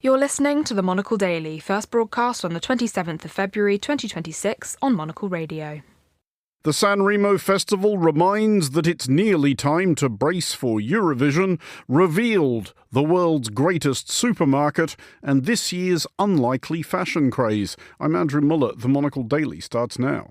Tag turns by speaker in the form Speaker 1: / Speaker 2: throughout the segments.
Speaker 1: You're listening to the Monocle Daily, first broadcast on the 27th of February 2026 on Monocle Radio.
Speaker 2: The Sanremo Festival reminds that it's nearly time to brace for Eurovision, revealed the world's greatest supermarket, and this year's unlikely fashion craze. I'm Andrew Muller. The Monocle Daily starts now.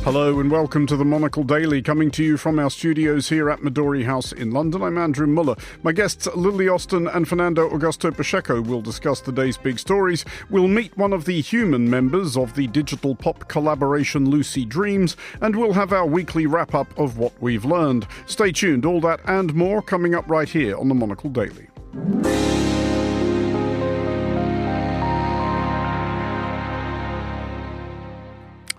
Speaker 2: Hello and welcome to the Monocle Daily, coming to you from our studios here at Midori House in London. I'm Andrew Muller. My guests Lily Austin and Fernando Augusto Pacheco will discuss the day's big stories. We'll meet one of the human members of the digital pop collaboration Lucid Dreams, and we'll have our weekly wrap-up of what we've learned. Stay tuned, all that and more coming up right here on the Monocle Daily.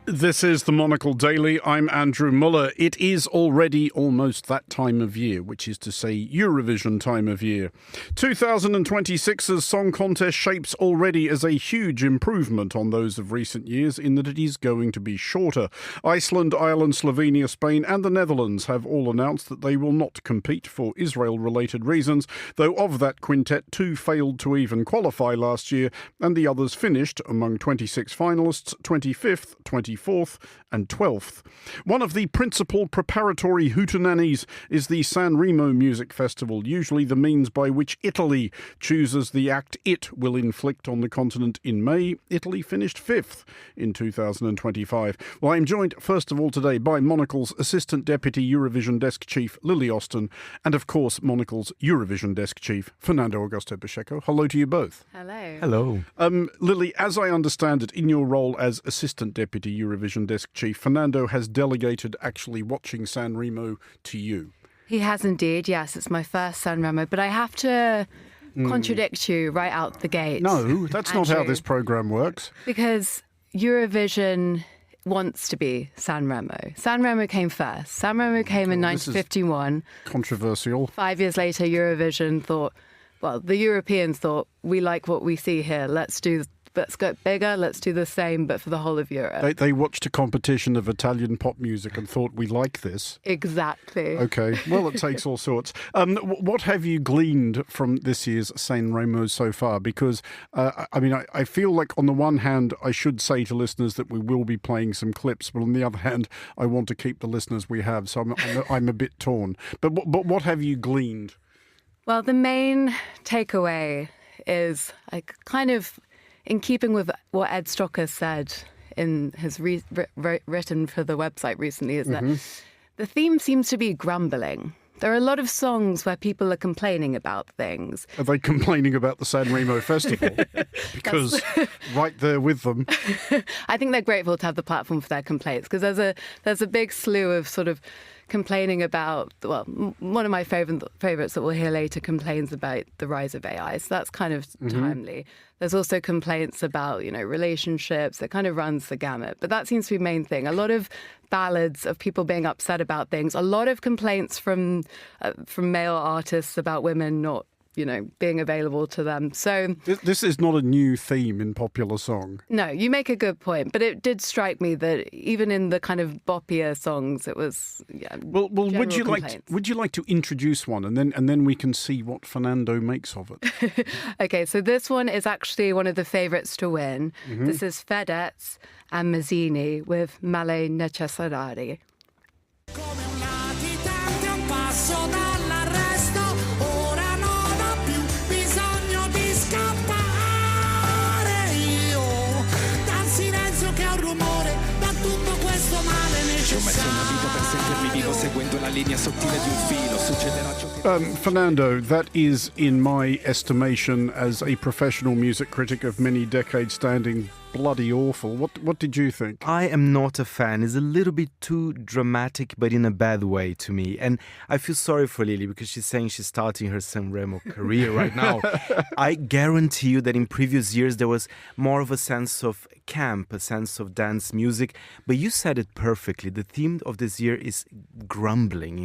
Speaker 2: This is the Monocle Daily. I'm Andrew Muller. It is already almost that time of year, which is to say Eurovision time of year. 2026's song contest shapes already as a huge improvement on those of recent years in that it is going to be shorter. Iceland, Ireland, Slovenia, Spain and the Netherlands have all announced that they will not compete for Israel-related reasons, though of that quintet, 2 failed to even qualify last year and the others finished, among 26 finalists, 25th, 24th and 12th. One of the principal preparatory hootenannies is the Sanremo Music Festival, usually the means by which Italy chooses the act it will inflict on the continent in May. Italy finished 5th in 2025. Well, I'm joined first of all today by Monocle's Assistant Deputy Eurovision Desk Chief Lily Austin and of course Monocle's Eurovision Desk Chief Fernando Augusto Pacheco. Hello to you both.
Speaker 3: Hello.
Speaker 4: Hello.
Speaker 2: Lily, as I understand it, in your role as Assistant Deputy Eurovision Desk Chief, Fernando has delegated actually watching Sanremo to you.
Speaker 3: He has indeed, yes. It's my first Sanremo, but I have to contradict you right out the gate.
Speaker 2: No, that's not how this programme works.
Speaker 3: Because Eurovision wants to be Sanremo. Sanremo came first. Sanremo came in 1951.
Speaker 2: Controversial.
Speaker 3: 5 years later, Eurovision thought, well, the Europeans thought, we like what we see here. Let's go bigger, let's do the same, but for the whole of Europe.
Speaker 2: They watched a competition of Italian pop music and thought, we like this.
Speaker 3: Exactly.
Speaker 2: Okay, well, it takes all sorts. What have you gleaned from this year's Sanremo so far? Because, I feel like on the one hand, I should say to listeners that we will be playing some clips, but on the other hand, I want to keep the listeners we have, so I'm a bit torn. But what have you gleaned?
Speaker 3: Well, the main takeaway is kind of in keeping with what Ed Stocker said in his written for the website recently, is that the theme seems to be grumbling. There are a lot of songs where people are complaining about things.
Speaker 2: Are they complaining about the Sanremo Festival? Because right there with them.
Speaker 3: I think they're grateful to have the platform for their complaints, because there's a big slew of sort of complaining about, well, one of my favourites that we'll hear later complains about the rise of AI, so that's kind of timely. There's also complaints about, relationships. It kind of runs the gamut, but that seems to be the main thing. A lot of ballads of people being upset about things. A lot of complaints from male artists about women not, being available to them. So
Speaker 2: this is not a new theme in popular song.
Speaker 3: No, you make a good point, but it did strike me that even in the kind of boppier songs, it was
Speaker 2: Well, would you like to introduce one, and then we can see what Fernando makes of it?
Speaker 3: Okay, so this one is actually one of the favourites to win. This is Fedez and Mazzini with Male Necessari.
Speaker 2: Fernando, that is, in my estimation, as a professional music critic of many decades standing, bloody awful. What did you think?
Speaker 4: I am not a fan. It's a little bit too dramatic, but in a bad way to me. And I feel sorry for Lily because she's saying she's starting her Sanremo career right now. I guarantee you that in previous years there was more of a sense of camp, a sense of dance music. But you said it perfectly. The theme of this year is grumbling,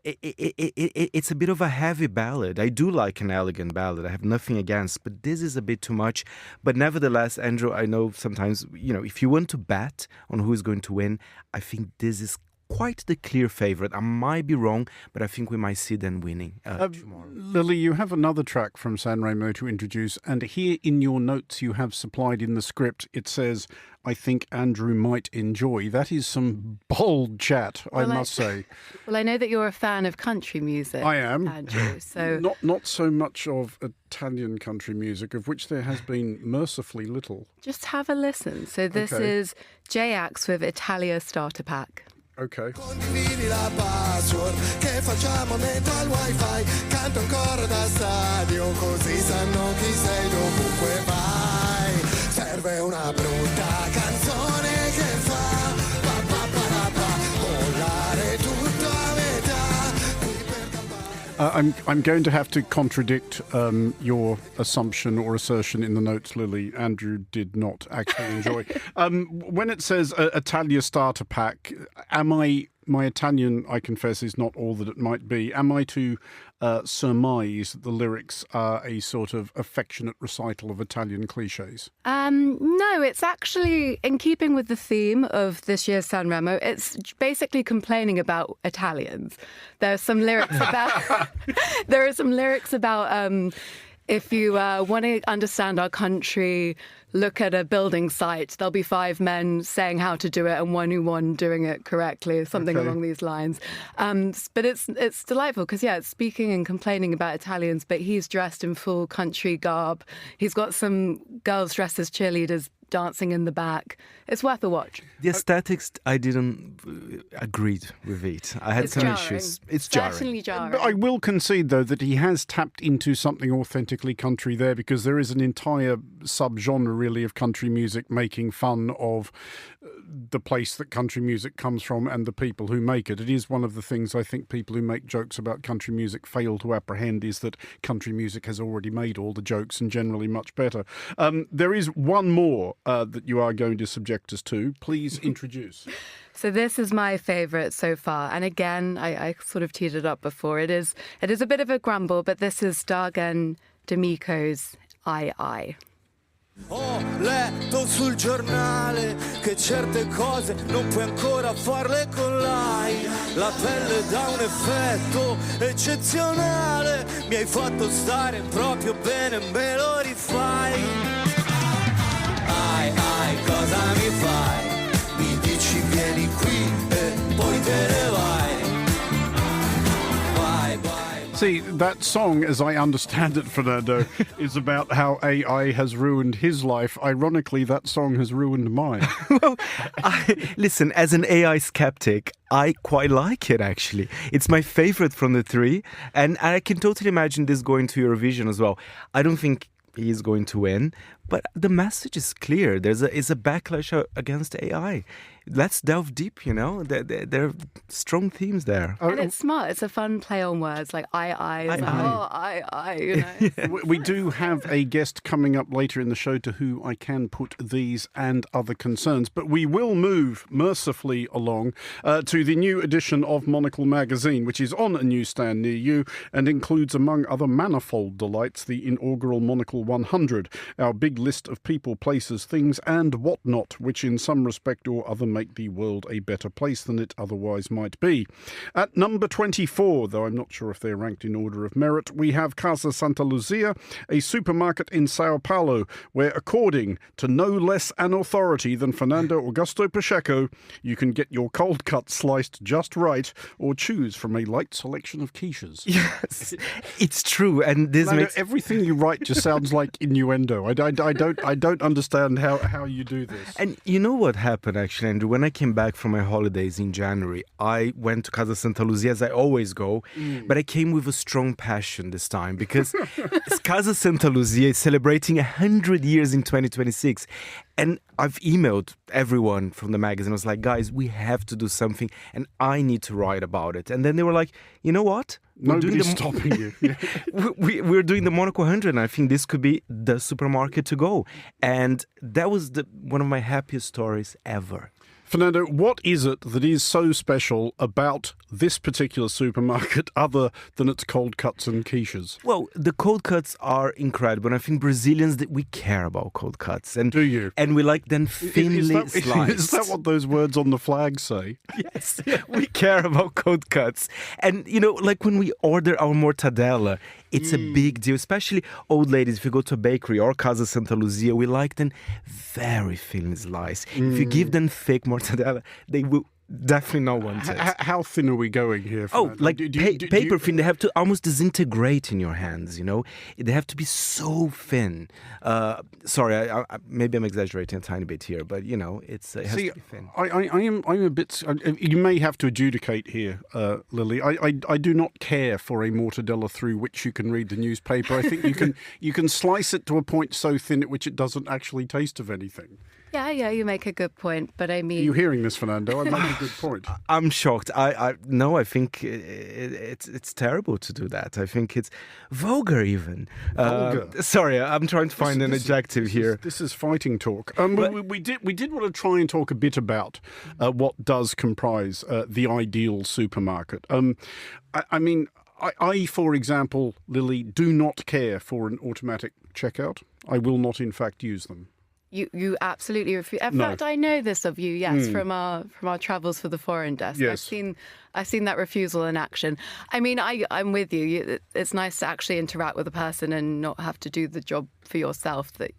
Speaker 4: it's a bit of a heavy ballad. I do like an elegant ballad. I have nothing against, but this is a bit too much. But nevertheless, Andrew, I know sometimes, if you want to bet on who is going to win, I think this is quite the clear favorite. I might be wrong, but I think we might see them winning tomorrow.
Speaker 2: Lily, you have another track from Sanremo to introduce, and here in your notes you have supplied in the script, it says, I think Andrew might enjoy. That is some bold chat, I must say.
Speaker 3: Well, I know that you're a fan of country music.
Speaker 2: I am.
Speaker 3: Andrew, so
Speaker 2: Not so much of Italian country music, of which there has been mercifully little.
Speaker 3: just have a listen. So this is J-Ax with Italia Starter Pack.
Speaker 2: Okay.
Speaker 5: Condividi la password che facciamo dentro al wifi. Canto ancora da stadio così sanno chi sei dovunque vai. Serve una brutta canzone che fa pa pa pa pa pa volare tutto a metà. Qui per campare.
Speaker 2: I'm going to have to contradict your assumption or assertion in the notes, Lily. Andrew did not actually enjoy. When it says Italia Starter Pack, my Italian, I confess, is not all that it might be. Am I to surmise that the lyrics are a sort of affectionate recital of Italian cliches?
Speaker 3: No, it's actually in keeping with the theme of this year's Sanremo. It's basically complaining about Italians. There are some lyrics about if you want to understand our country, look at a building site. There'll be 5 men saying how to do it and one doing it correctly, something along these lines. But it's delightful because, it's speaking and complaining about Italians, but he's dressed in full country garb. He's got some girls dressed as cheerleaders dancing in the back. It's worth a watch.
Speaker 4: The aesthetics, I didn't agree with it. I had some issues. It's
Speaker 3: Certainly jarring.
Speaker 2: But I will concede, though, that he has tapped into something authentically country there, because there is an entire subgenre, really, of country music making fun of the place that country music comes from and the people who make it. It is one of the things I think people who make jokes about country music fail to apprehend, is that country music has already made all the jokes and generally much better. There is one more that you are going to subject us to. Please introduce.
Speaker 3: So this is my favourite so far. And again, I sort of teed it up before. It is a bit of a grumble, but this is Dagen D'Amico's I.
Speaker 5: Ho letto sul giornale che certe cose non puoi ancora farle con l'AI. La pelle dà un effetto eccezionale. Mi hai fatto stare proprio bene, me lo rifai. Ai, cosa mi fai? Mi dici vieni qui e poi te ne vai.
Speaker 2: See, that song, as I understand it, Fernando, is about how AI has ruined his life. Ironically, that song has ruined mine.
Speaker 4: Well, listen, as an AI skeptic, I quite like it, actually. It's my favorite from the 3, and I can totally imagine this going to Eurovision as well. I don't think he's going to win, but the message is clear. It's a backlash against AI. Let's delve deep, There are strong themes there.
Speaker 3: And it's smart. It's a fun play on words, like
Speaker 2: We do have a guest coming up later in the show to who I can put these and other concerns. But we will move mercifully along to the new edition of Monocle magazine, which is on a newsstand near you and includes, among other manifold delights, the inaugural Monocle 100, our big list of people, places, things and whatnot, which in some respect or other make the world a better place than it otherwise might be. At number 24, though I'm not sure if they're ranked in order of merit, we have Casa Santa Luzia, a supermarket in Sao Paulo, where, according to no less an authority than Fernando Augusto Pacheco, you can get your cold cut sliced just right or choose from a light selection of quiches.
Speaker 4: Yes, it's true. And this
Speaker 2: Fernando,
Speaker 4: makes...
Speaker 2: everything you write just sounds like innuendo. I don't understand how you do this.
Speaker 4: And you know what happened, actually, Andrew? When I came back from my holidays in January, I went to Casa Santa Luzia, as I always go, but I came with a strong passion this time because Casa Santa Luzia is celebrating 100 years in 2026. And I've emailed everyone from the magazine. I was like, guys, we have to do something and I need to write about it. And then they were like, you know what?
Speaker 2: Nobody's stopping you. Yeah.
Speaker 4: We're doing the Monocle 100 and I think this could be the supermarket to go. And that was one of my happiest stories ever.
Speaker 2: Fernando, what is it that is so special about this particular supermarket other than its cold cuts and quiches?
Speaker 4: Well, the cold cuts are incredible. And I think Brazilians, we care about cold cuts. And,
Speaker 2: do you?
Speaker 4: And we like them thinly sliced.
Speaker 2: Is that what those words on the flag say?
Speaker 4: Yes, we care about cold cuts. And, like when we order our mortadella, it's a big deal, especially old ladies. If you go to a bakery or Casa Santa Luzia, we like them very thinly sliced. If you give them thick mortadella, they will definitely not want it.
Speaker 2: How thin are we going here?
Speaker 4: Paper thin. They have to almost disintegrate in your hands, They have to be so thin. Sorry, maybe I'm exaggerating a tiny bit here, but, it has to be thin.
Speaker 2: I'm a bit... You may have to adjudicate here, Lily. I do not care for a mortadella through which you can read the newspaper. I think you can slice it to a point so thin at which it doesn't actually taste of anything.
Speaker 3: Yeah, you make a good point, but I mean...
Speaker 2: Are you hearing this, Fernando? I make a good point.
Speaker 4: I'm shocked. I think it's terrible to do that. I think it's vulgar even.
Speaker 2: Vulgar?
Speaker 4: Sorry, I'm trying to find an adjective here.
Speaker 2: This is fighting talk. We did want to try and talk a bit about what does comprise the ideal supermarket. I, for example, Lily, do not care for an automatic checkout. I will not, in fact, use them.
Speaker 3: You absolutely refuse. In fact, I know this of you, yes, from our travels for the foreign desk.
Speaker 2: Yes.
Speaker 3: I've seen that refusal in action. I mean, I'm with you. It's nice to actually interact with a person and not have to do the job for yourself that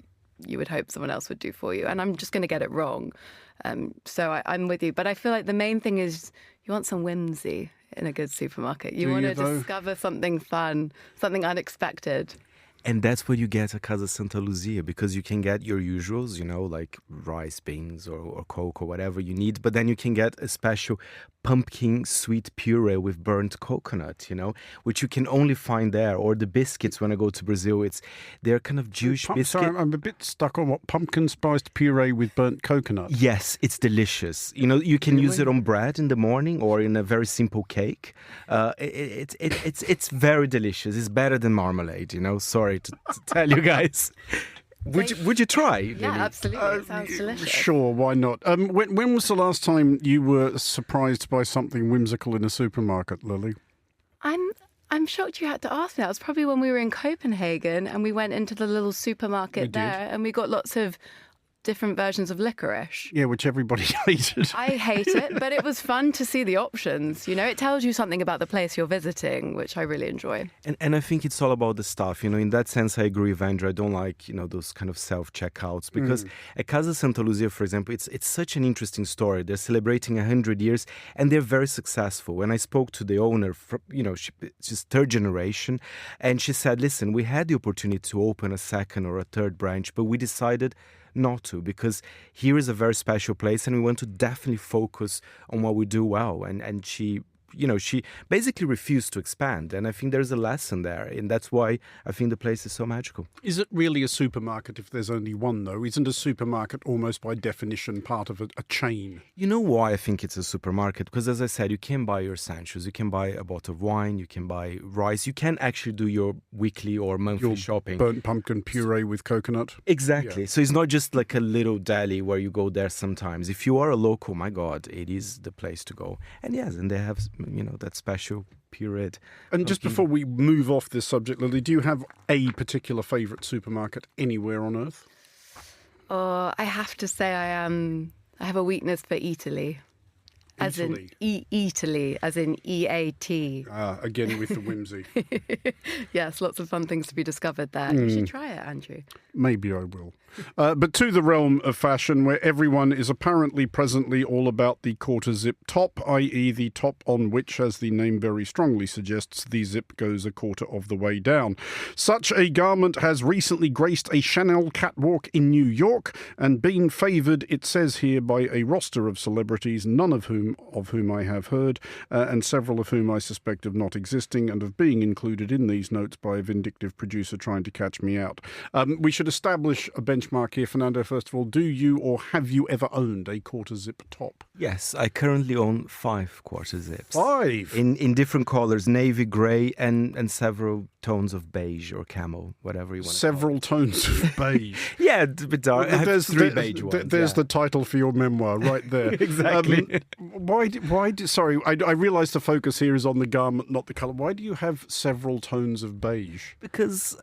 Speaker 3: you would hope someone else would do for you. And I'm just going to get it wrong. So I'm with you. But I feel like the main thing is you want some whimsy in a good supermarket. You want to discover something fun, something unexpected.
Speaker 4: And that's what you get at Casa Santa Luzia, because you can get your usuals, like rice, beans or Coke or whatever you need. But then you can get a special pumpkin sweet puree with burnt coconut, which you can only find there. Or the biscuits when I go to Brazil, they're kind of Jewish biscuits.
Speaker 2: Sorry, I'm a bit stuck on what pumpkin spiced puree with burnt coconut.
Speaker 4: Yes, it's delicious. You can use it on bread in the morning or in a very simple cake. It's very delicious. It's better than marmalade, Sorry to tell you guys. Would you try?
Speaker 3: Yeah, absolutely. It sounds delicious.
Speaker 2: Sure, why not? When was the last time you were surprised by something whimsical in a supermarket, Lily?
Speaker 3: I'm shocked you had to ask me. That was probably when we were in Copenhagen and we went into the little supermarket there and we got lots of different versions of licorice.
Speaker 2: Yeah, which everybody hated.
Speaker 3: I hate it, but it was fun to see the options. It tells you something about the place you're visiting, which I really enjoy.
Speaker 4: And I think it's all about the stuff. In that sense, I agree with Andrew. I don't like, those kind of self-checkouts because at Casa Santa Luzia, for example, it's such an interesting story. They're celebrating 100 years and they're very successful. When I spoke to the owner, she's third generation, and she said, listen, we had the opportunity to open a second or a third branch, but we decided not to, because here is a very special place and we want to definitely focus on what we do well. And she basically refused to expand. And I think there's a lesson there. And that's why I think the place is so magical.
Speaker 2: Is it really a supermarket if there's only one, though? Isn't a supermarket almost by definition part of a chain?
Speaker 4: You know why I think it's a supermarket? Because as I said, you can buy your essentials. You can buy a bottle of wine. You can buy rice. You can actually do your weekly or monthly shopping.
Speaker 2: Burnt pumpkin puree with coconut.
Speaker 4: Exactly.
Speaker 2: Yeah.
Speaker 4: So it's not just like a little deli where you go there sometimes. If you are a local, my God, it is the place to go. And yes, and they have that special period.
Speaker 2: And just before we move off this subject, Lily, do you have a particular favourite supermarket anywhere on earth?
Speaker 3: Oh, I have to say I have a weakness for Italy. As in Italy, as in EAT.
Speaker 2: Again with the whimsy.
Speaker 3: Yes, lots of fun things to be discovered there. You should try it, Andrew.
Speaker 2: Maybe I will. But to the realm of fashion, where everyone is apparently presently all about the quarter zip top, i.e. the top on which, as the name very strongly suggests, the zip goes a quarter of the way down. Such a garment has recently graced a Chanel catwalk in New York and been favoured, it says here, by a roster of celebrities, none of whom I have heard, and several of whom I suspect of not existing and of being included in these notes by a vindictive producer trying to catch me out. We should establish a benchmark benchmark here, Fernando, first of all. Do you or have you ever owned a quarter zip top?
Speaker 4: Yes, I currently own 5 quarter zips.
Speaker 2: 5?
Speaker 4: In different colors, navy, grey, and several tones of beige or camel, whatever you want
Speaker 2: Several tones of beige.
Speaker 4: Yeah, it's a bit dark. I have 3 beige ones.
Speaker 2: There's the title for your memoir right there.
Speaker 4: Exactly.
Speaker 2: Sorry, I realise the focus here is on the garment, not the colour. Why do you have several tones of beige?
Speaker 4: Because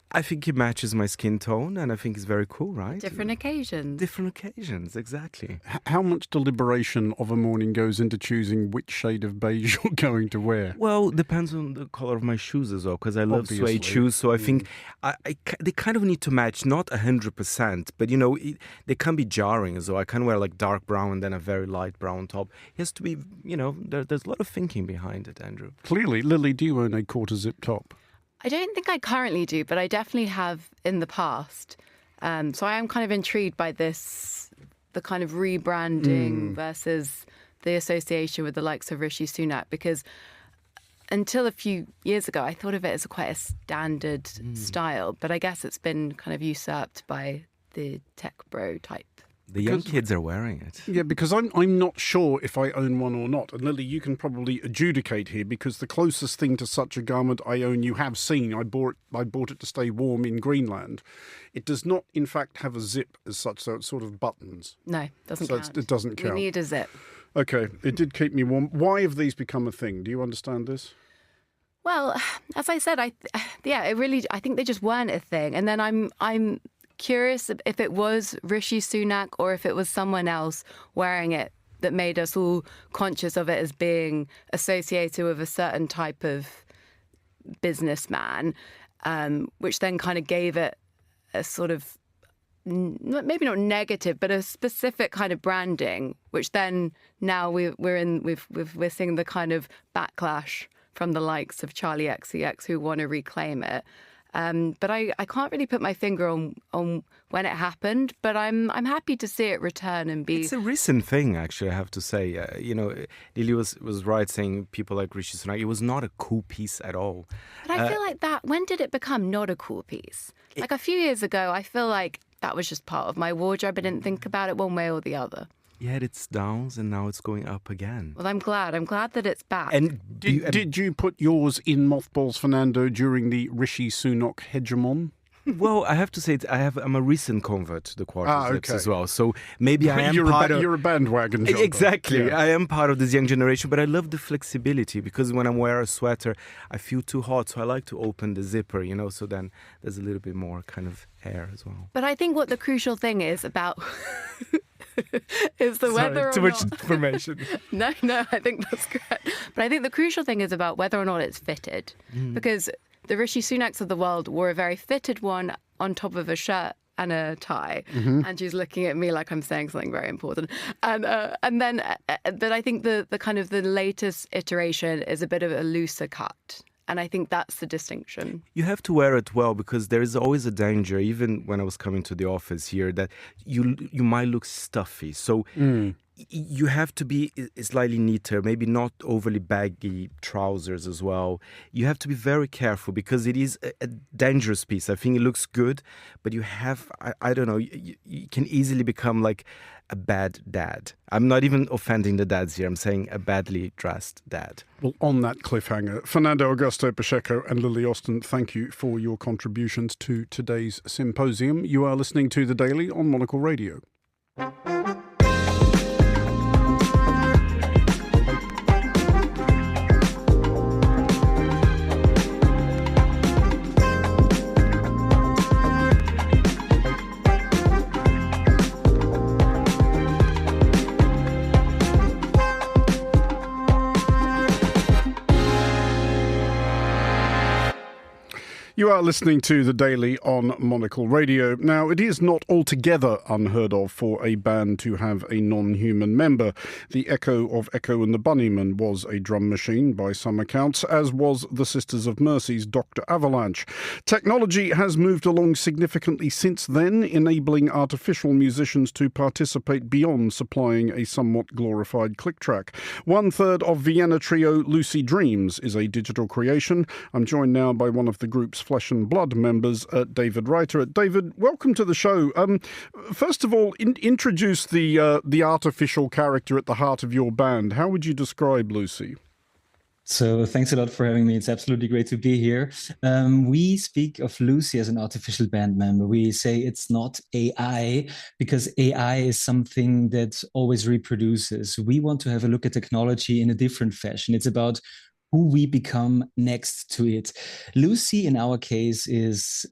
Speaker 4: I think it matches my skin tone, and I think it's very cool, right?
Speaker 3: Different occasions.
Speaker 4: Different occasions, exactly.
Speaker 2: How much deliberation of a morning goes into choosing which shade of beige you're going to wear?
Speaker 4: Well, depends on the color of my shoes as well, because I love
Speaker 2: Obviously.
Speaker 4: suede shoes. So I think they kind of need to match, not 100%, but they can be jarring as well. I can wear like dark brown and then a very light brown top. It has to be, there's a lot of thinking behind it, Andrew.
Speaker 2: Clearly. Lily, do you own a quarter zip top?
Speaker 3: I don't think I currently do, but I definitely have in the past. So I am kind of intrigued by the kind of rebranding versus the association with the likes of Rishi Sunak, because until a few years ago, I thought of it as quite a standard style, but I guess it's been kind of usurped by the tech bro type.
Speaker 4: The young kids are wearing it.
Speaker 2: Yeah, because I'm not sure if I own one or not. And Lily, you can probably adjudicate here, because the closest thing to such a garment I own you have seen. I bought it to stay warm in Greenland. It does not, in fact, have a zip as such, so it's sort of buttons.
Speaker 3: No, doesn't
Speaker 2: So
Speaker 3: count.
Speaker 2: it doesn't count.
Speaker 3: We need a zip.
Speaker 2: Okay, it did keep me warm. Why have these become a thing? Do you understand this?
Speaker 3: Well, as I said, I think they just weren't a thing. And then I'm curious if it was Rishi Sunak or if it was someone else wearing it that made us all conscious of it as being associated with a certain type of businessman, which then kind of gave it a sort of maybe not negative, but a specific kind of branding, which then now we're seeing the kind of backlash from the likes of Charlie XCX who want to reclaim it. But I can't really put my finger on when it happened, but I'm happy to see it return and be...
Speaker 4: It's a recent thing, actually, I have to say. Lily was right saying people like Rishi Sunak, it was not a cool piece at all.
Speaker 3: But I feel like when did it become not a cool piece? Like a few years ago, I feel like that was just part of my wardrobe. I didn't think about it one way or the other.
Speaker 4: You had its downs and now it's going up again.
Speaker 3: Well, I'm glad that it's back.
Speaker 2: And did you put yours in mothballs, Fernando, during the Rishi Sunak hegemon?
Speaker 4: Well, I have to say, I'm a recent convert to the quarter zips as well. So maybe I am
Speaker 2: You're a bandwagon jumper.
Speaker 4: Exactly.
Speaker 2: Yeah.
Speaker 4: I am part of this young generation, but I love the flexibility because when I wear a sweater, I feel too hot. So I like to open the zipper, so then there's a little bit more kind of air as well.
Speaker 3: But I think what the crucial thing is about... is the whether or
Speaker 4: too much
Speaker 3: not...
Speaker 4: information.
Speaker 3: No, I think that's correct. But I think the crucial thing is about whether or not it's fitted. Because the Rishi Sunaks of the world wore a very fitted one on top of a shirt and a tie. And she's looking at me like I'm saying something very important. But I think the kind of the latest iteration is a bit of a looser cut. And I think that's the distinction.
Speaker 4: You have to wear it well because there is always a danger, even when I was coming to the office here, that you might look stuffy. So you have to be slightly neater, maybe not overly baggy trousers as well. You have to be very careful because it is a dangerous piece. I think it looks good, but you have, I don't know, you can easily become like a bad dad. I'm not even offending the dads here. I'm saying a badly dressed dad.
Speaker 2: Well, on that cliffhanger, Fernando Augusto Pacheco and Lily Austin, thank you for your contributions to today's symposium. You are listening to The Daily on Monocle Radio. You are listening to The Daily on Monocle Radio. Now, it is not altogether unheard of for a band to have a non-human member. The Echo of Echo and the Bunnymen was a drum machine by some accounts, as was the Sisters of Mercy's Dr. Avalanche. Technology has moved along significantly since then, enabling artificial musicians to participate beyond supplying a somewhat glorified click track. 1/3 of Vienna trio Lucy Dreams is a digital creation. I'm joined now by one of the group's Flesh and Blood members, David Reiter. David, welcome to the show. First of all, introduce the artificial character at the heart of your band. How would you describe Lucy?
Speaker 6: So thanks a lot for having me. It's absolutely great to be here. We speak of Lucy as an artificial band member. We say it's not AI because AI is something that always reproduces. We want to have a look at technology in a different fashion. It's about who we become next to it. Lucy, in our case, is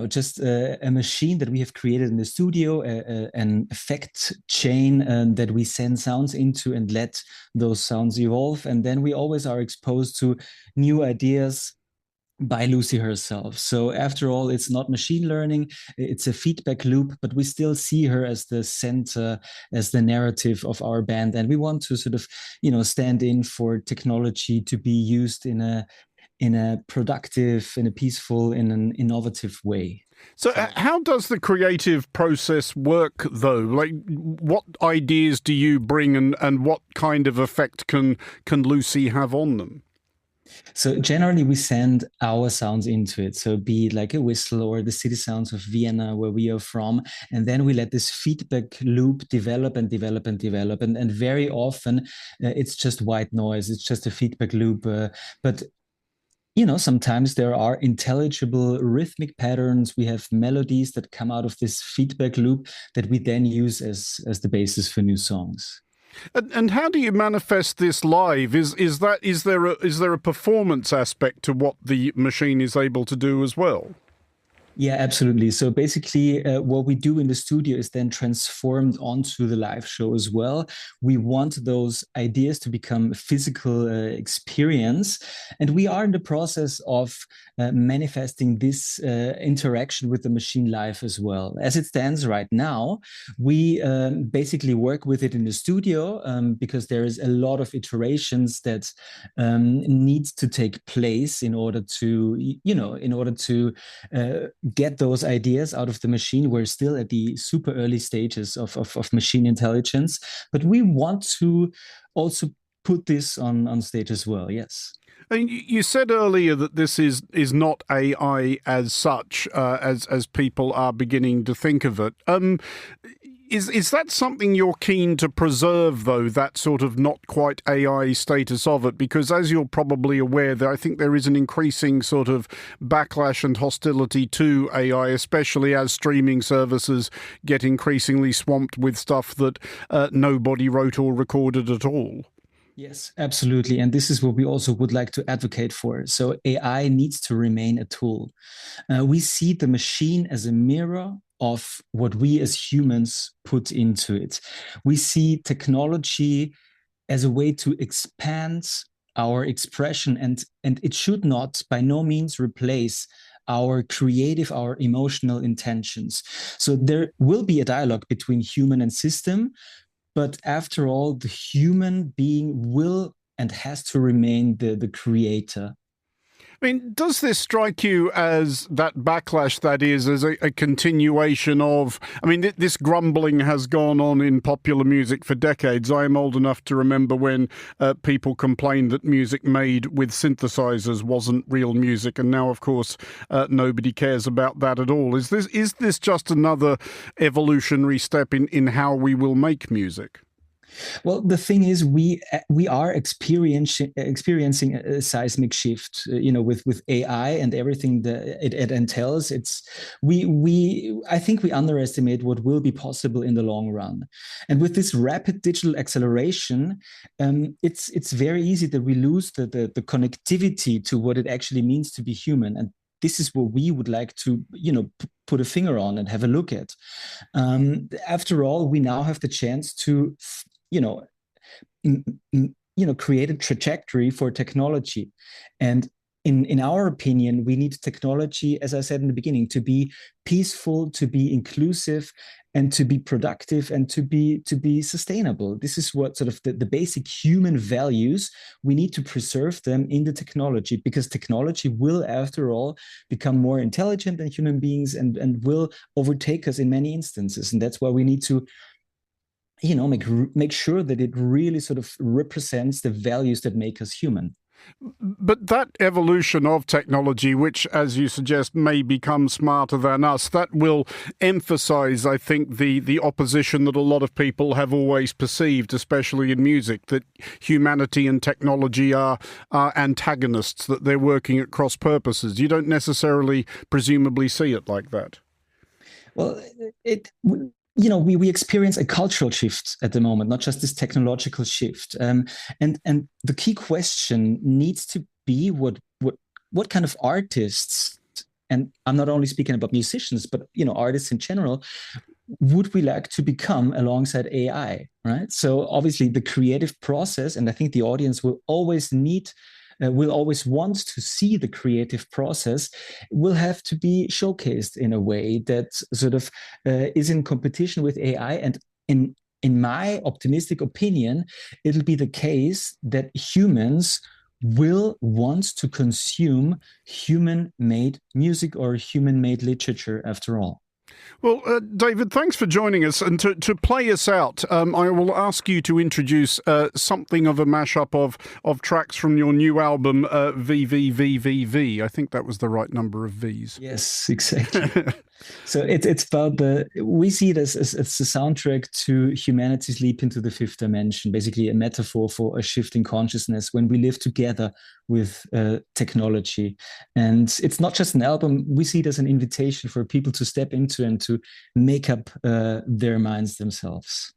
Speaker 6: just a machine that we have created in the studio, an effect chain that we send sounds into and let those sounds evolve. And then we always are exposed to new ideas by Lucy herself. So after all, it's not machine learning, it's a feedback loop, but we still see her as the center, as the narrative of our band. And we want to sort of, stand in for technology to be used in a productive, in a peaceful, in an innovative way.
Speaker 2: So how does the creative process work, though? Like, what ideas do you bring and what kind of effect can Lucy have on them?
Speaker 6: So generally we send our sounds into it. So be it like a whistle or the city sounds of Vienna, where we are from. And then we let this feedback loop develop and develop and develop. And very often it's just white noise. It's just a feedback loop. But sometimes there are intelligible rhythmic patterns. We have melodies that come out of this feedback loop that we then use as the basis for new songs.
Speaker 2: And how do you manifest this live? Is there a performance aspect to what the machine is able to do as well?
Speaker 6: Yeah, absolutely. So basically, what we do in the studio is then transformed onto the live show as well. We want those ideas to become physical experience. And we are in the process of manifesting this interaction with the machine live as well. As it stands right now, we basically work with it in the studio because there is a lot of iterations that need to take place in order to, get those ideas out of the machine. We're still at the super early stages of machine intelligence, but we want to also put this on stage as well. Yes.
Speaker 2: And you said earlier that this is not AI as such, as people are beginning to think of it. Is that something you're keen to preserve, though, that sort of not quite AI status of it? Because as you're probably aware, I think there is an increasing sort of backlash and hostility to AI, especially as streaming services get increasingly swamped with stuff that nobody wrote or recorded at all.
Speaker 6: Yes, absolutely. And this is what we also would like to advocate for. So AI needs to remain a tool. We see the machine as a mirror of what we as humans put into it. We see technology as a way to expand our expression, and it should not, by no means, replace our creative, our emotional intentions. So there will be a dialogue between human and system, but after all, the human being will and has to remain the creator.
Speaker 2: I mean, does this strike you as that backlash that is as a continuation of, I mean, this grumbling has gone on in popular music for decades. I am old enough to remember when people complained that music made with synthesizers wasn't real music. And now, of course, nobody cares about that at all. Is this just another evolutionary step in how we will make music?
Speaker 6: Well, the thing is, we are experiencing a seismic shift, with AI and everything that it entails. I think we underestimate what will be possible in the long run. And with this rapid digital acceleration, it's very easy that we lose the connectivity to what it actually means to be human. And this is what we would like to, put a finger on and have a look at. After all, we now have the chance to create a trajectory for technology. And in our opinion, we need technology, as I said in the beginning, to be peaceful, to be inclusive, and to be productive, and to be sustainable. This is what sort of the basic human values. We need to preserve them in the technology, because technology will, after all, become more intelligent than human beings and will overtake us in many instances. And that's why we need to make sure that it really sort of represents the values that make us human.
Speaker 2: But that evolution of technology, which, as you suggest, may become smarter than us, that will emphasize, I think, the opposition that a lot of people have always perceived, especially in music, that humanity and technology are antagonists, that they're working at cross purposes. You don't necessarily, presumably, see it like that.
Speaker 6: Well, we experience a cultural shift at the moment, not just this technological shift. And the key question needs to be what kind of artists, and I'm not only speaking about musicians, but artists in general, would we like to become alongside AI, right? So obviously the creative process, and I think the audience will always want to see the creative process, will have to be showcased in a way that sort of is in competition with AI. And in my optimistic opinion, it'll be the case that humans will want to consume human-made music or human-made literature after all.
Speaker 2: Well, David, thanks for joining us. And to play us out, I will ask you to introduce something of a mashup of tracks from your new album, VVVVV. I think that was the right number of Vs.
Speaker 6: Yes, exactly. So it's about we see it as a soundtrack to humanity's leap into the fifth dimension, basically a metaphor for a shift in consciousness when we live together with technology. And it's not just an album, we see it as an invitation for people to step into and to make up their minds themselves.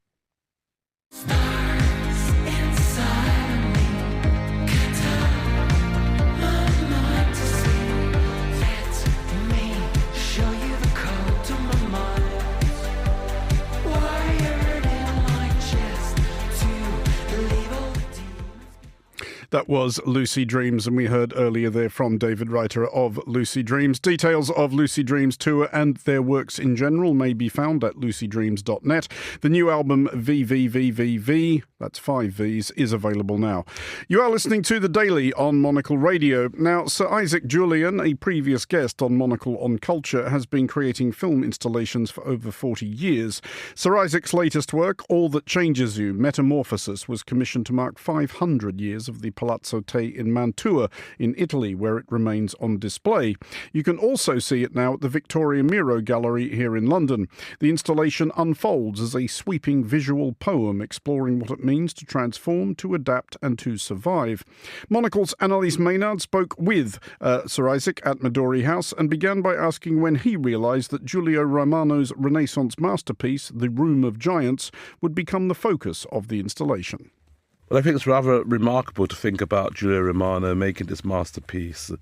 Speaker 2: That was Lucid Dreams, and we heard earlier there from David Reiter of Lucid Dreams. Details of Lucid Dreams tour and their works in general may be found at luciddreams.net. The new album VVVVV, that's 5 Vs, is available now. You are listening to The Daily on Monocle Radio. Now, Sir Isaac Julian, a previous guest on Monocle on Culture, has been creating film installations for over 40 years. Sir Isaac's latest work, All That Changes You, Metamorphosis, was commissioned to mark 500 years of the Palazzo Te in Mantua in Italy, where it remains on display. You can also see it now at the Victoria Miro Gallery here in London. The installation unfolds as a sweeping visual poem exploring what it means to transform, to adapt and to survive. Monocle's Annalise Maynard spoke with Sir Isaac at Midori House and began by asking when he realised that Giulio Romano's Renaissance masterpiece, The Room of Giants, would become the focus of the installation.
Speaker 7: Well, I think it's rather remarkable to think about Giulio Romano making this masterpiece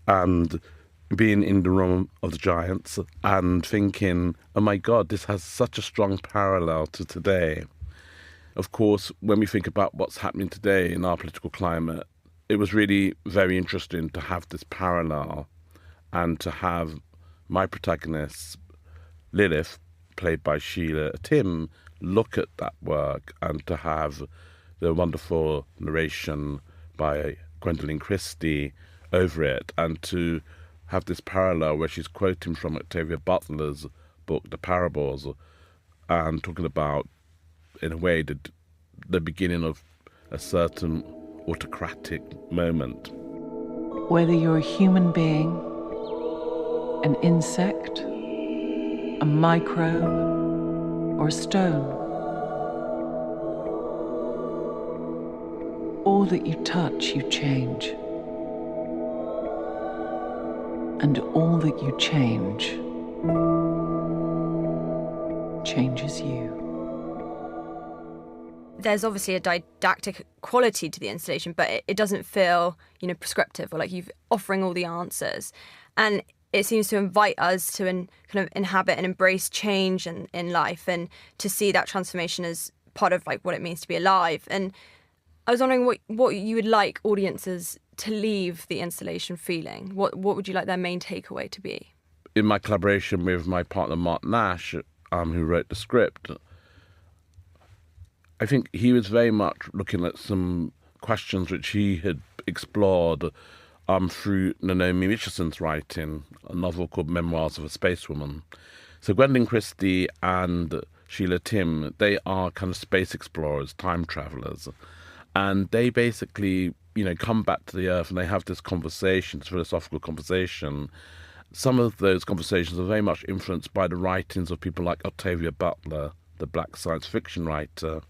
Speaker 7: and being in the Room of the Giants and thinking, oh my God, this has such a strong parallel to today. Of course, when we think about what's happening today in our political climate, it was really very interesting to have this parallel and to have my protagonist, Lilith, played by Sheila Tim, look at that work and to have the wonderful narration by Gwendolyn Christie over it, and to have this parallel where she's quoting from Octavia Butler's book, The Parables, and talking about, in a way, the beginning of a certain autocratic moment.
Speaker 8: Whether you're a human being, an insect, a microbe, or a stone, all that you touch, you change. And all that you change changes you.
Speaker 9: There's obviously a didactic quality to the installation, but it doesn't feel, prescriptive or like you're offering all the answers. And it seems to invite us to kind of inhabit and embrace change in life, and to see that transformation as part of like what it means to be alive. And I was wondering what you would like audiences to leave the installation feeling. What would you like their main takeaway to be?
Speaker 7: In my collaboration with my partner Mark Nash, who wrote the script, I think he was very much looking at some questions which he had explored through Naomi Richardson's writing, a novel called Memoirs of a Spacewoman. So Gwendolyn Christie and Sheila Tim, they are kind of space explorers, time travellers. And they basically, come back to the earth and they have this conversation, this philosophical conversation. Some of those conversations are very much influenced by the writings of people like Octavia Butler, the black science fiction writer.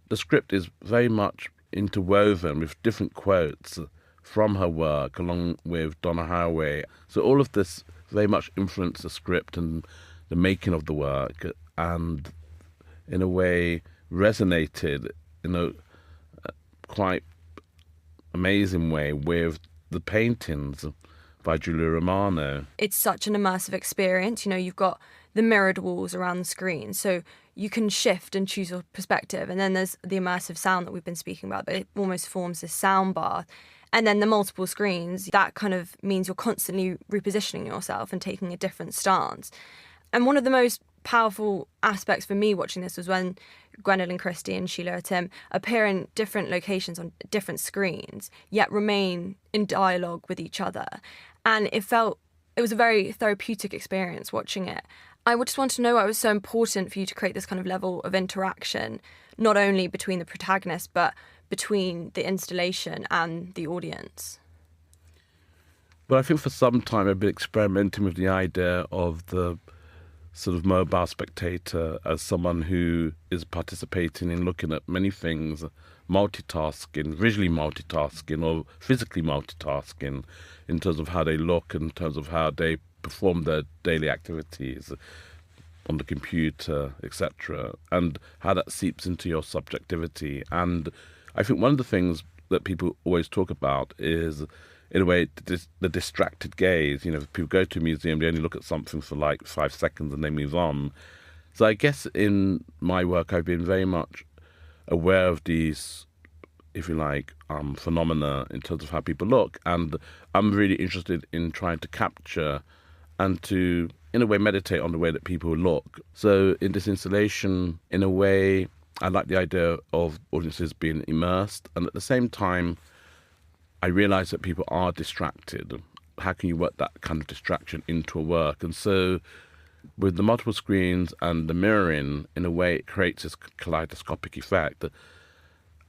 Speaker 7: The script is very much interwoven with different quotes from her work, along with Donna Haraway. So all of this very much influenced the script and the making of the work, and in a way resonated in a quite amazing way with the paintings by Giulio Romano.
Speaker 9: It's such an immersive experience. You've got the mirrored walls around the screen, so you can shift and choose your perspective. And then there's the immersive sound that we've been speaking about, that it almost forms this sound bath. And then the multiple screens, that kind of means you're constantly repositioning yourself and taking a different stance. And one of the most powerful aspects for me watching this was when Gwendolyn Christie and Sheila Tim appear in different locations on different screens, yet remain in dialogue with each other. And it was a very therapeutic experience watching it. I just want to know why it was so important for you to create this kind of level of interaction, not only between the protagonists, but between the installation and the audience.
Speaker 7: Well, I think for some time I've been experimenting with the idea of the sort of mobile spectator as someone who is participating in looking at many things, multitasking, visually multitasking or physically multitasking in terms of how they look, in terms of how they perform their daily activities on the computer, etc., and how that seeps into your subjectivity. And I think one of the things that people always talk about is, in a way, the distracted gaze. If people go to a museum, they only look at something for like 5 seconds and they move on. So I guess in my work, I've been very much aware of these, if you like, phenomena in terms of how people look. And I'm really interested in trying to capture and to, in a way, meditate on the way that people look. So in this installation, in a way, I like the idea of audiences being immersed, and at the same time, I realise that people are distracted. How can you work that kind of distraction into a work? And so with the multiple screens and the mirroring, in a way, it creates this kaleidoscopic effect.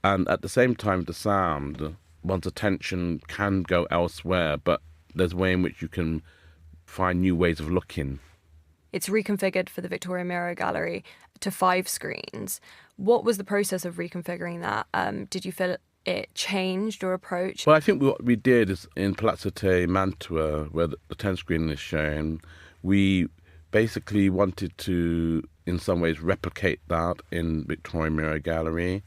Speaker 7: And at the same time, the sound, one's attention can go elsewhere, but there's a way in which you can find new ways of looking.
Speaker 9: It's reconfigured for the Victoria Mirror Gallery to 5 screens. What was the process of reconfiguring that? Did you feel it changed or approached?
Speaker 7: Well, I think what we did is in Palazzo Te Mantua, where the 10 screen is shown, we basically wanted to, in some ways, replicate that in Victoria Mirror Gallery.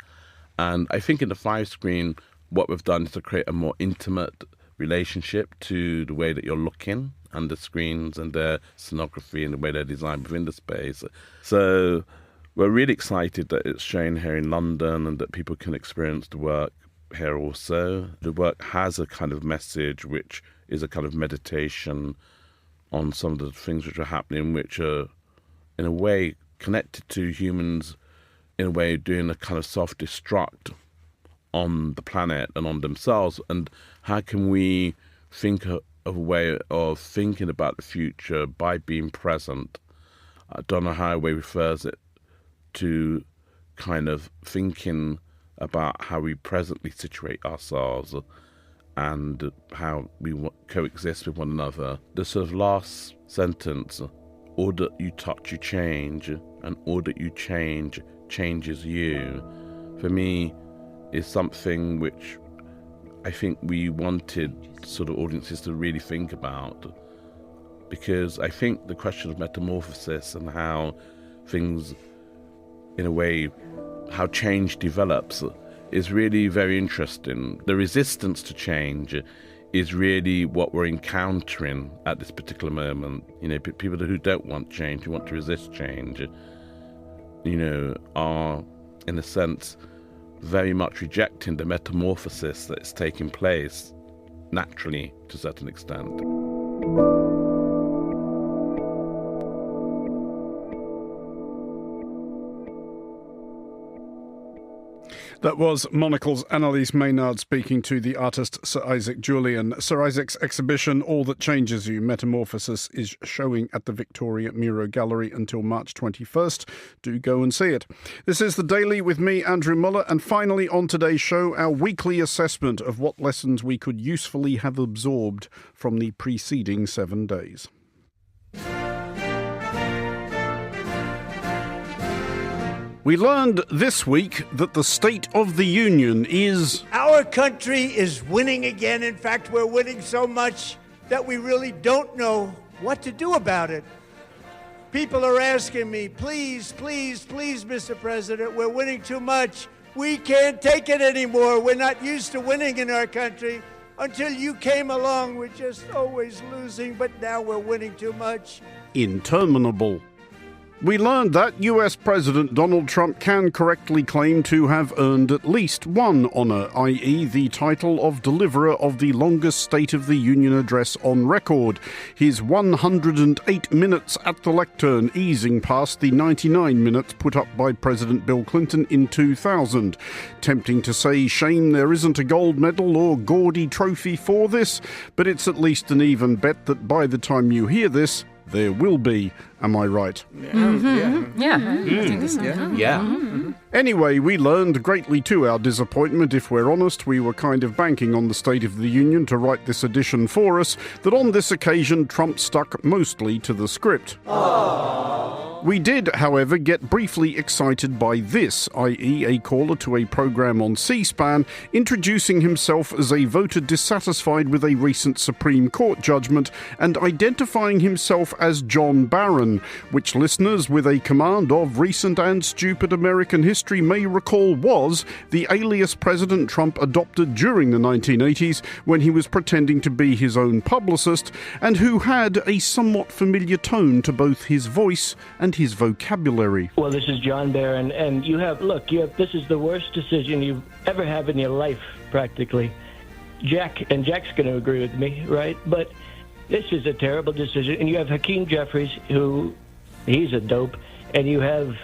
Speaker 7: And I think in the 5 screen, what we've done is to create a more intimate relationship to the way that you're looking and the screens and their scenography and the way they're designed within the space. So we're really excited that it's shown here in London and that people can experience the work here also. The work has a kind of message which is a kind of meditation on some of the things which are happening, which are in a way connected to humans, in a way doing a kind of self-destruct on the planet and on themselves. And how can we think of a way of thinking about the future by being present? Donna Haraway refers it to kind of thinking about how we presently situate ourselves and how we coexist with one another. The sort of last sentence, all that you touch, you change, and all that you change changes you, for me is something which I think we wanted sort of audiences to really think about, because I think the question of metamorphosis and how things, in a way, how change develops is really very interesting. The resistance to change is really what we're encountering at this particular moment. People who don't want change, who want to resist change, are, in a sense, very much rejecting the metamorphosis that is taking place naturally to a certain extent.
Speaker 2: That was Monocle's Annalise Maynard speaking to the artist Sir Isaac Julian. Sir Isaac's exhibition, All That Changes You, Metamorphosis, is showing at the Victoria Miro Gallery until March 21st. Do go and see it. This is The Daily with me, Andrew Muller, and finally on today's show, our weekly assessment of what lessons we could usefully have absorbed from the preceding 7 days. We learned this week that the State of the Union is...
Speaker 10: Our country is winning again. In fact, we're winning so much that we really don't know what to do about it. People are asking me, please, please, please, Mr. President, we're winning too much. We can't take it anymore. We're not used to winning in our country. Until you came along, we're just always losing, but now we're winning too much.
Speaker 2: Interminable. We learned that US President Donald Trump can correctly claim to have earned at least one honour, i.e. the title of deliverer of the longest State of the Union address on record. His 108 minutes at the lectern, easing past the 99 minutes put up by President Bill Clinton in 2000. Tempting to say shame there isn't a gold medal or gaudy trophy for this, but it's at least an even bet that by the time you hear this, there will be. Am I right? Anyway, we learned, greatly to our disappointment, if we're honest, we were kind of banking on the State of the Union to write this edition for us, that on this occasion Trump stuck mostly to the script. We did, however, get briefly excited by this, i.e. a caller to a programme on C-SPAN introducing himself as a voter dissatisfied with a recent Supreme Court judgment and identifying himself as John Barron, which listeners with a command of recent and stupid American history may recall was the alias President Trump adopted during the 1980s when he was pretending to be his own publicist, and who had a somewhat familiar tone to both his voice and his vocabulary.
Speaker 11: Well, this is John Barron, and this is the worst decision you've ever had in your life, practically. Jack's going to agree with me, right? But this is a terrible decision. And you have Hakeem Jeffries, he's a dope, and you have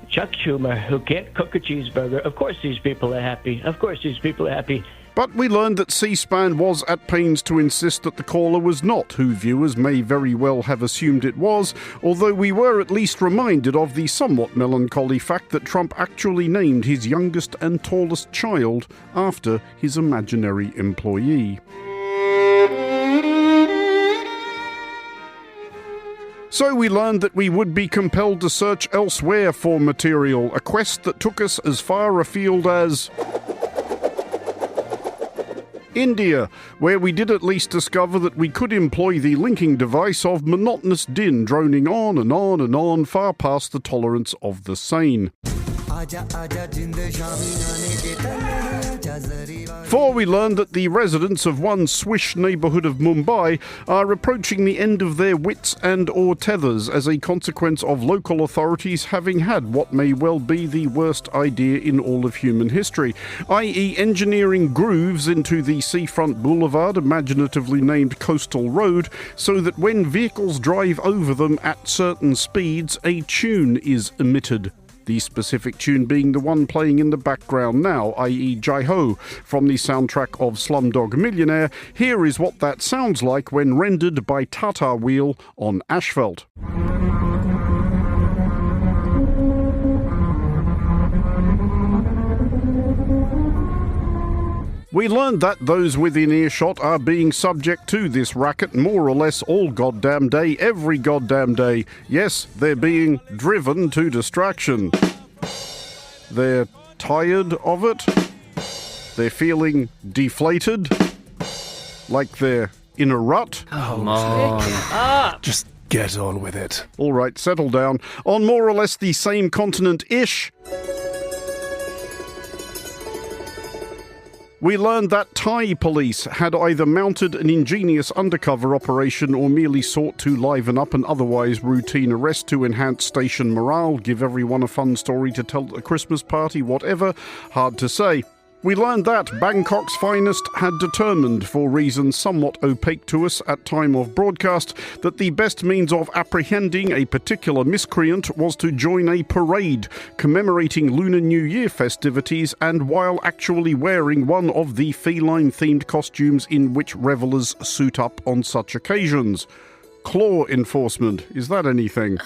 Speaker 11: Chuck Schumer, who can't cook a cheeseburger. Of course these people are happy. But
Speaker 2: we learned that C-SPAN was at pains to insist that the caller was not who viewers may very well have assumed it was, although we were at least reminded of the somewhat melancholy fact that Trump actually named his youngest and tallest child after his imaginary employee. So we learned that we would be compelled to search elsewhere for material, a quest that took us as far afield as India, where we did at least discover that we could employ the linking device of monotonous din droning on and on and on far past the tolerance of the sane. For we learned that the residents of one swish neighbourhood of Mumbai are approaching the end of their wits and or tethers as a consequence of local authorities having had what may well be the worst idea in all of human history, i.e. engineering grooves into the seafront boulevard, imaginatively named Coastal Road, so that when vehicles drive over them at certain speeds, a tune is emitted. The specific tune being the one playing in the background now, i.e. Jai Ho, from the soundtrack of Slumdog Millionaire. Here is what that sounds like when rendered by Tata Wheel on asphalt. We learned that those within earshot are being subject to this racket more or less all goddamn day, every goddamn day. Yes, they're being driven to distraction. They're tired of it. They're feeling deflated. Like they're in a rut.
Speaker 12: Come on. Just get on with it.
Speaker 2: All right, settle down. On more or less the same continent-ish, we learned that Thai police had either mounted an ingenious undercover operation or merely sought to liven up an otherwise routine arrest to enhance station morale, give everyone a fun story to tell at a Christmas party, whatever. Hard to say. We learned that Bangkok's finest had determined, for reasons somewhat opaque to us at time of broadcast, that the best means of apprehending a particular miscreant was to join a parade commemorating Lunar New Year festivities, and while actually wearing one of the feline-themed costumes in which revellers suit up on such occasions. Claw enforcement, is that anything?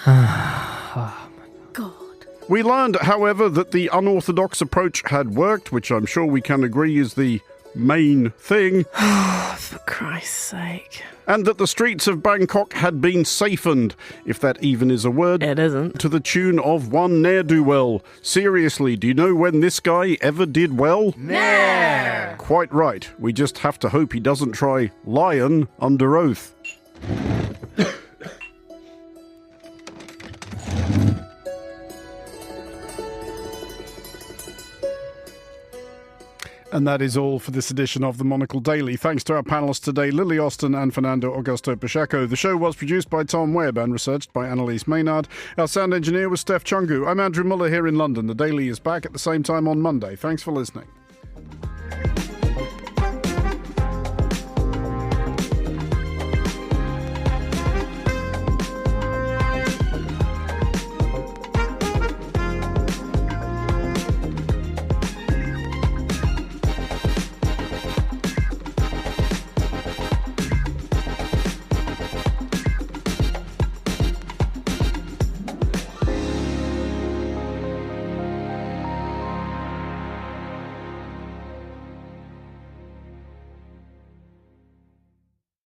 Speaker 2: We learned, however, that the unorthodox approach had worked, which I'm sure we can agree is the main thing.
Speaker 13: For Christ's sake.
Speaker 2: And that the streets of Bangkok had been safoned, if that even is a word.
Speaker 13: It isn't.
Speaker 2: To the tune of one ne'er-do-well. Seriously, do you know when this guy ever did well?
Speaker 13: Ne'er!
Speaker 2: Quite right. We just have to hope he doesn't try lion under oath. And that is all for this edition of the Monocle Daily. Thanks to our panellists today, Lily Austin and Fernando Augusto Pacheco. The show was produced by Tom Webb and researched by Annalise Maynard. Our sound engineer was Steph Chungu. I'm Andrew Muller here in London. The Daily is back at the same time on Monday. Thanks for listening.